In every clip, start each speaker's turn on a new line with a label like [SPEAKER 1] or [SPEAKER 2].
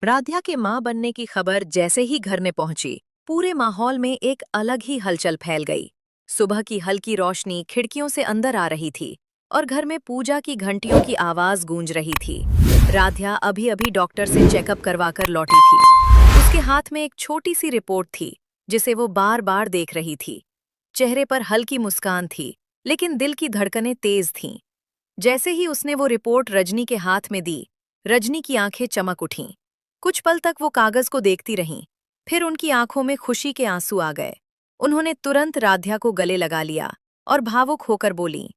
[SPEAKER 1] राध्या के मां बनने की खबर जैसे ही घर में पहुंची, पूरे माहौल में एक अलग ही हलचल फैल गई। सुबह की हल्की रोशनी खिड़कियों से अंदर आ रही थी और घर में पूजा की घंटियों की आवाज गूंज रही थी। राध्या अभी अभी डॉक्टर से चेकअप करवाकर लौटी थी। उसके हाथ में एक छोटी सी रिपोर्ट थी, जिसे वो बार बार देख रही थी। चेहरे पर हल्की मुस्कान थी, लेकिन दिल की धड़कनें तेज थीं। जैसे ही उसने वो रिपोर्ट रजनी के हाथ में दी, रजनी की आंखें चमक उठीं। कुछ पल तक वो कागज को देखती रहीं, फिर उनकी आंखों में खुशी के आंसू आ गए। उन्होंने तुरंत राध्या को गले लगा लिया और भावुक होकर बोलीं,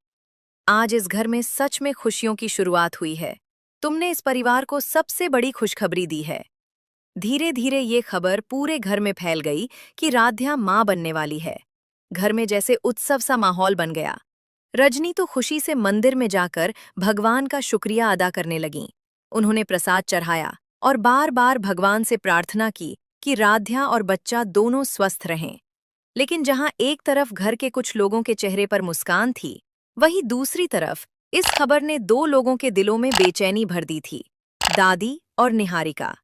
[SPEAKER 1] आज इस घर में सच में खुशियों की शुरुआत हुई है। तुमने इस परिवार को सबसे बड़ी खुशखबरी दी है। धीरे धीरे ये खबर पूरे घर में फैल गई कि राध्या मां बनने वाली है। घर में जैसे उत्सव सा माहौल बन गया। रजनी तो खुशी से मंदिर में जाकर भगवान का शुक्रिया अदा करने लगीं। उन्होंने प्रसाद चढ़ाया और बार बार भगवान से प्रार्थना की कि राध्या और बच्चा दोनों स्वस्थ रहें। लेकिन जहां एक तरफ घर के कुछ लोगों के चेहरे पर मुस्कान थी, वहीं दूसरी तरफ इस खबर ने दो लोगों के दिलों में बेचैनी भर दी थी, दादी और निहारिका।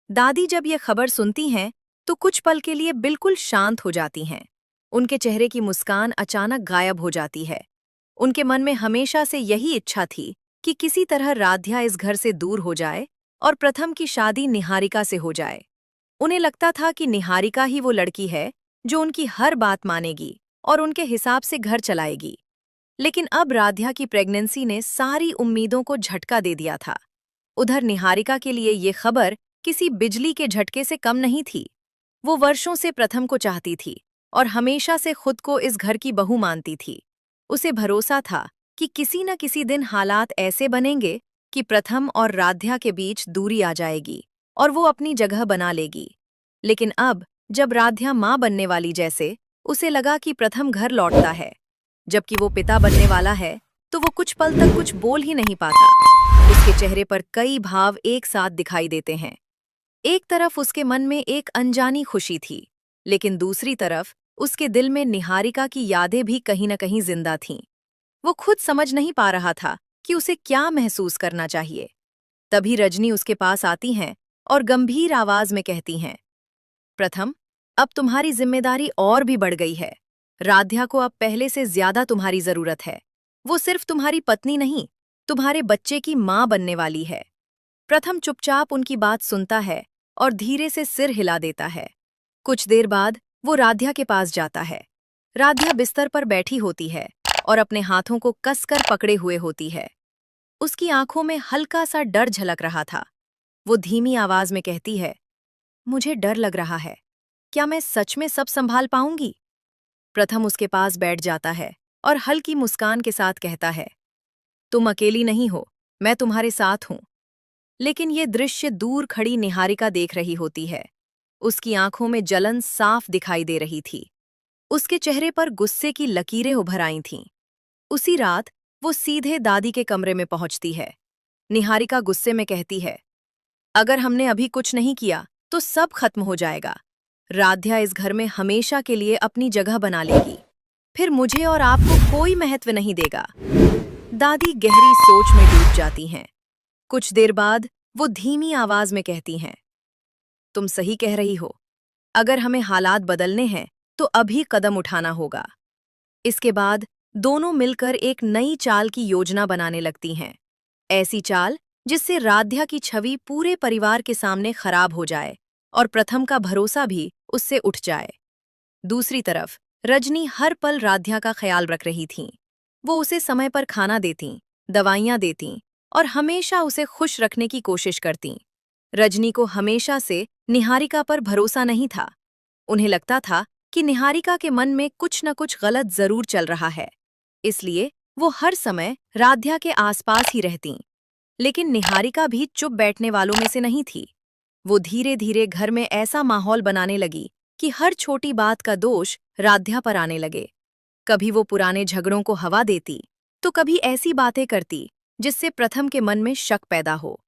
[SPEAKER 1] दादी जब ये खबर सुनती हैं, तो कुछ पल के लिए बिल्कुल शांत हो जाती हैं। उनके चेहरे की मुस्कान अचानक गायब हो जाती है। उनके मन में हमेशा से यही इच्छा थी कि किसी तरह राध्या इस घर से दूर हो जाए और प्रथम की शादी निहारिका से हो जाए। उन्हें लगता था कि निहारिका ही वो लड़की है जो उनकी हर बात मानेगी और उनके हिसाब से घर चलाएगी। लेकिन अब राध्या की प्रेगनेंसी ने सारी उम्मीदों को झटका दे दिया था। उधर निहारिका के लिए ये खबर किसी बिजली के झटके से कम नहीं थी। वो वर्षों से प्रथम को चाहती थी और हमेशा से खुद को इस घर की बहू मानती थी। उसे भरोसा था कि किसी न किसी दिन हालात ऐसे बनेंगे कि प्रथम और राध्या के बीच दूरी आ जाएगी और वो अपनी जगह बना लेगी। लेकिन अब जब राध्या मां बनने वाली, जैसे उसे लगा कि प्रथम घर लौटता है, जबकि वो पिता बनने वाला है, तो वो कुछ पल तक कुछ बोल ही नहीं पाता। उसके चेहरे पर कई भाव एक साथ दिखाई देते हैं। एक तरफ उसके मन में एक अनजानी खुशी थी, लेकिन दूसरी तरफ उसके दिल में निहारिका की यादें भी कहीं न कहीं जिंदा थीं। वो खुद समझ नहीं पा रहा था कि उसे क्या महसूस करना चाहिए। तभी रजनी उसके पास आती हैं और गंभीर आवाज में कहती हैं, प्रथम, अब तुम्हारी जिम्मेदारी और भी बढ़ गई है। राध्या को अब पहले से ज्यादा तुम्हारी जरूरत है। वो सिर्फ तुम्हारी पत्नी नहीं, तुम्हारे बच्चे की मां बनने वाली है। प्रथम चुपचाप उनकी बात सुनता है और धीरे से सिर हिला देता है। कुछ देर बाद वो राध्या के पास जाता है। राध्या बिस्तर पर बैठी होती है और अपने हाथों को कसकर पकड़े हुए होती है। उसकी आंखों में हल्का सा डर झलक रहा था। वो धीमी आवाज में कहती है, मुझे डर लग रहा है। क्या मैं सच में सब संभाल पाऊंगी? प्रथम उसके पास बैठ जाता है और हल्की मुस्कान के साथ कहता है, तुम अकेली नहीं हो, मैं तुम्हारे साथ हूं। लेकिन ये दृश्य दूर खड़ी निहारिका देख रही होती है। उसकी आंखों में जलन साफ दिखाई दे रही थी। उसके चेहरे पर गुस्से की लकीरें उभर आई थीं। उसी रात वो सीधे दादी के कमरे में पहुंचती है। निहारिका गुस्से में कहती है, अगर हमने अभी कुछ नहीं किया तो सब खत्म हो जाएगा। राध्या इस घर में हमेशा के लिए अपनी जगह बना लेगी। फिर मुझे और आपको कोई महत्व नहीं देगा। दादी गहरी सोच में डूब जाती हैं। कुछ देर बाद वो धीमी आवाज में कहती हैं, तुम सही कह रही हो। अगर हमें हालात बदलने हैं तो अभी कदम उठाना होगा। इसके बाद दोनों मिलकर एक नई चाल की योजना बनाने लगती हैं। ऐसी चाल जिससे राध्या की छवि पूरे परिवार के सामने खराब हो जाए और प्रथम का भरोसा भी उससे उठ जाए। दूसरी तरफ रजनी हर पल राध्या का ख्याल रख रही थीं। वो उसे समय पर खाना देतीं, दवाइयां देतीं और हमेशा उसे खुश रखने की कोशिश करतीं। रजनी को हमेशा से निहारिका पर भरोसा नहीं था। उन्हें लगता था कि निहारिका के मन में कुछ न कुछ गलत जरूर चल रहा है, इसलिए वो हर समय राध्या के आसपास ही रहतीं। लेकिन निहारिका भी चुप बैठने वालों में से नहीं थी। वो धीरे धीरे घर में ऐसा माहौल बनाने लगी कि हर छोटी बात का दोष राध्या पर आने लगे। कभी वो पुराने झगड़ों को हवा देती, तो कभी ऐसी बातें करती जिससे प्रथम के मन में शक पैदा हो।